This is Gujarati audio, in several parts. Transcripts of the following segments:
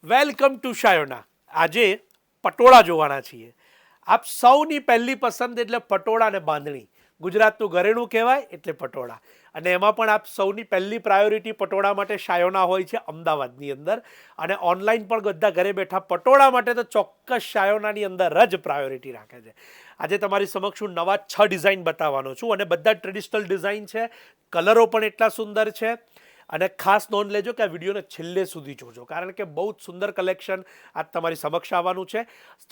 Welcome to Shayona. આજે પટોળા જોવાના છીએ. આપ સૌની પહેલી પસંદ એટલે પટોળા અને બાંધણી. ગુજરાતનું ઘરેણું કહેવાય એટલે પટોળા. અને એમાં પણ આપ સૌની પહેલી પ્રાયોરિટી પટોળા માટે શાયોના હોય છે અમદાવાદની અંદર. અને ઓનલાઈન પણ બધા ઘરે બેઠા પટોળા માટે તો ચોક્કસ શાયોનાની અંદર જ પ્રાયોરિટી રાખે છે. આજે તમારી સમક્ષ હું નવા 6 ડિઝાઇન બતાવવાનો છું અને બધા ટ્રેડિશનલ ડિઝાઇન છે. કલરો પણ એટલા સુંદર છે. અને ખાસ નોંધ લેજો કે આ વિડીયોને છેલ્લે સુધી જોજો, કારણ કે બહુ જ સુંદર કલેક્શન આજ તમારી સમક્ષ આવવાનું છે.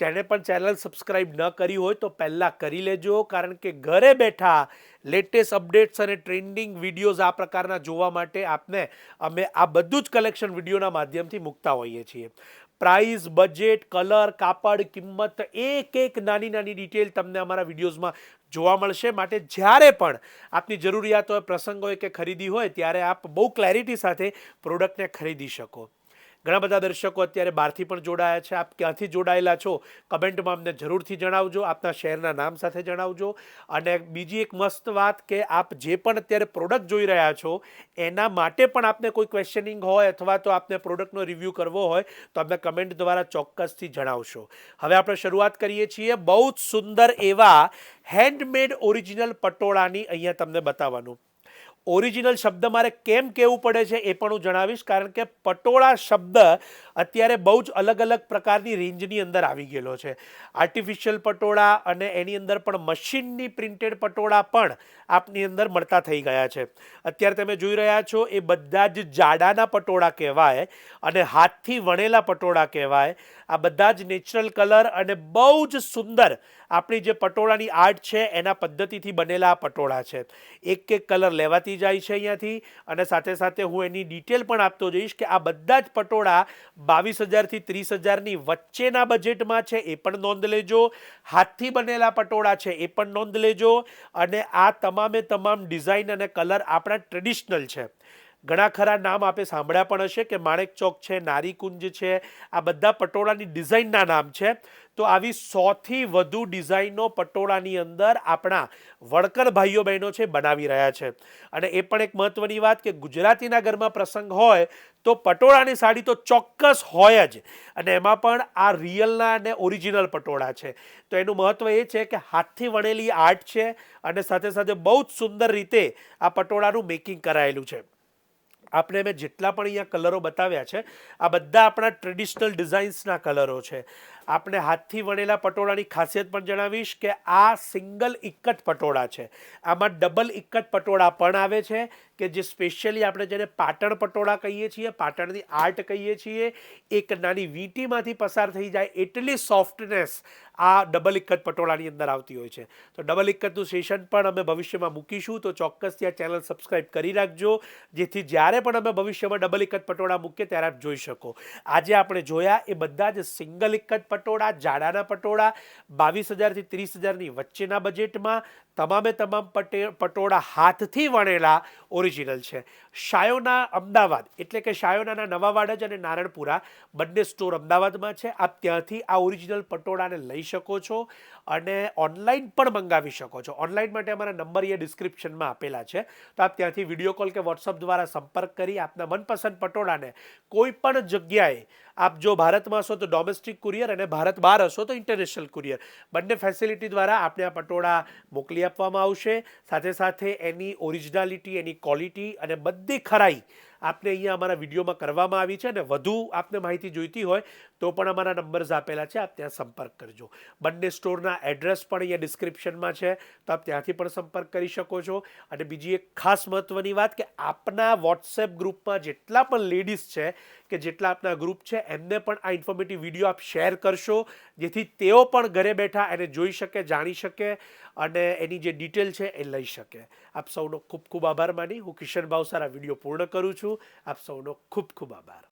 જેને પણ ચેનલ સબસ્ક્રાઇબ ન કરી હોય તો પહેલાં કરી લેજો, કારણ કે ઘરે બેઠા લેટેસ્ટ અપડેટ્સ અને ટ્રેન્ડિંગ વિડીયોઝ આ પ્રકારના જોવા માટે આપને અમે આ બધું જ કલેક્શન વિડીયોના માધ્યમથી મૂકતા હોઈએ છીએ. પ્રાઇસ, બજેટ, કલર, કાપડ, કિંમત, એક નાની નાની ડિટેલ તમને અમારા વિડીયોઝમાં જોવા મળશે. માટે જ્યારે પણ આપની જરૂરિયાત હોય, પ્રસંગ હોય કે ખરીદી હોય, ત્યારે આપ બહુ ક્લેરિટી સાથે પ્રોડક્ટને ખરીદી શકો. ઘણા બધા દર્શકો અત્યારે બહારથી પણ જોડાયા છે. આપ ક્યાંથી જોડાયેલા છો કમેન્ટમાં અમને જરૂરથી જણાવજો. આપના શહેરના નામ સાથે જણાવજો. અને બીજી એક મસ્ત વાત કે આપ જે પણ અત્યારે પ્રોડક્ટ જોઈ રહ્યા છો એના માટે પણ આપને કોઈ ક્વેશ્ચનિંગ હોય અથવા તો આપને પ્રોડક્ટનો રિવ્યૂ કરવો હોય તો અમને કમેન્ટ દ્વારા ચોક્કસથી જણાવશો. હવે આપણે શરૂઆત કરીએ છીએ બહુ જ સુંદર એવા હેન્ડમેડ ઓરિજિનલ પટોળાની. અહીંયા તમને બતાવવાનું. ઓરિજિનલ શબ્દ મારે કેમ કહેવું પડે છે એ પણ હું જણાવીશ, કારણ કે પટોળા શબ્દ અત્યારે બહુ જ અલગ અલગ પ્રકારની રેન્જની અંદર આવી ગયેલો છે. આર્ટિફિશિયલ પટોળા અને એની અંદર પણ મશીનની પ્રિન્ટેડ પટોળા પણ આપની અંદર મળતા થઈ ગયા છે. અત્યારે તમે જોઈ રહ્યા છો એ બધા જ જાડાના પટોળા કહેવાય અને હાથથી વણેલા પટોળા કહેવાય. આ બધા જ નેચરલ કલર અને બહુ જ સુંદર આપણી જે પટોળાની આર્ટ છે એના પદ્ધતિથી બનેલા પટોળા છે. એક કલર લેવાતી જાય છે અહીંયાથી. અને સાથે સાથે હું એની ડિટેલ પણ આપતો જઈશ કે આ બધા જ પટોળા 22,000 થી 30,000ની વચ્ચેના બજેટમાં છે, એ પણ નોંધ લેજો. હાથથી બનેલા પટોળા છે એ પણ નોંધ લેજો. અને આ તમામે તમામ ડિઝાઇન અને કલર આપણા ટ્રેડિશનલ છે. ઘણા ખરા નામ આપે સાંભળ્યા પણ હશે કે માણેક ચોક છે, નારીકુંજ છે, આ બધા પટોળાની ડિઝાઇનના નામ છે. તો આવી 100થી વધુ ડિઝાઇનો પટોળાની અંદર આપણા વણકર ભાઈઓ બહેનો છે બનાવી રહ્યા છે. અને એ પણ એક મહત્વની વાત કે ગુજરાતીના ઘરમાં પ્રસંગ હોય તો પટોળાની સાડી તો ચોક્કસ હોય જ. અને એમાં પણ આ રિયલના અને ઓરિજિનલ પટોળા છે. તો એનું મહત્વ એ છે કે હાથથી વણેલી આર્ટ છે અને સાથે સાથે બહુ જ સુંદર રીતે આ પટોળાનું મેકિંગ કરાયેલું છે. આપણે મેં જેટલા પણ અહીંયા કલરો બતાવ્યા છે આ બધા આપણા ટ્રેડિશનલ ડિઝાઇન્સના કલરો છે. આપણે હાથથી વણેલા પટોળાની ખાસિયત પણ જણાવીશ કે આ સિંગલ ઇક્કત પટોળા છે. આમાં ડબલ ઇક્કત પટોળા પણ આવે છે કે જે સ્પેશિયલી આપણે જેને પાટણ પટોળા કહીએ છીએ, પાટણની આર્ટ કહીએ છીએ, એક નાની વીંટીમાંથી પસાર થઈ જાય એટલી સોફ્ટનેસ આ ડબલ ઇક્કત પટોળાની અંદર આવતી હોય છે. તો ડબલ ઇક્કતનું સેશન પણ અમે ભવિષ્યમાં મૂકીશું, તો ચોક્કસથી આ ચેનલ સબસ્ક્રાઈબ કરી રાખજો, જેથી જ્યારે પણ અમે ભવિષ્યમાં ડબલ ઇક્કત પટોળા મૂકીએ ત્યારે આપ જોઈ શકો. આજે આપણે જોયા એ બધા જ સિંગલ ઇક્કત પટોળા, જાડાના પટોળા, 22,000 થી 30,000ની વચ્ચેના બજેટમાં. તમામે તમામ પટોળા હાથથી વણેલા ઓરિજિનલ છે. શાયોના અમદાવાદ એટલે કે શાયોનાના નવા વાડજ અને નારણપુરા બંને સ્ટોર અમદાવાદમાં છે. આપ ત્યાંથી આ ઓરિજિનલ પટોળાને લઈ શકો છો અને ઓનલાઈન પણ મંગાવી શકો છો. ઓનલાઈન માટે અમારા નંબર અહીંયા ડિસ્ક્રિપ્શનમાં આપેલા છે. તો આપ ત્યાંથી વિડીયો કોલ કે વોટ્સઅપ દ્વારા સંપર્ક કરી આપના મનપસંદ પટોળાને કોઈ પણ જગ્યાએ, આપ જો ભારતમાં હશો તો ડોમેસ્ટિક કુરિયર અને ભારત બહાર હશો તો ઇન્ટરનેશનલ કુરિયર, બંને ફેસિલિટી દ્વારા આપણે આ પટોળા મોકલી આપવામાં આવશે. સાથે સાથે એની ઓરિજિનાલિટી, એની ક્વોલિટી અને બધી ખરાઈ આપને અહીંયા અમારા વિડીયોમાં કરવામાં આવી છે. અને વધુ આપને માહિતી જોઈતી હોય તો પણ અમારા નંબર્સ આપેલા છે, આપ ત્યાં સંપર્ક કરજો. બંને સ્ટોરના એડ્રેસ પણ અહીંયા ડિસ્ક્રિપ્શનમાં છે, તો આપ ત્યાંથી પણ સંપર્ક કરી શકો છો. અને બીજી એક ખાસ મહત્વની વાત કે આપના વોટ્સએપ ગ્રુપમાં જેટલા પણ લેડીઝ છે કે જેટલા આપના ગ્રુપ છે એમને પણ આ ઇન્ફોર્મેટિવ વિડીયો આપ શેર કરશો, જેથી તેઓ પણ ઘરે બેઠા એને જોઈ શકે, જાણી શકે અને એની જે ડિટેલ છે એ લઈ શકે. આપ સૌનો ખૂબ ખૂબ આભાર માની હું કિશન ભાવસાર આ વિડીયો પૂર્ણ કરું છું. આપ સૌનો ખૂબ ખૂબ આભાર.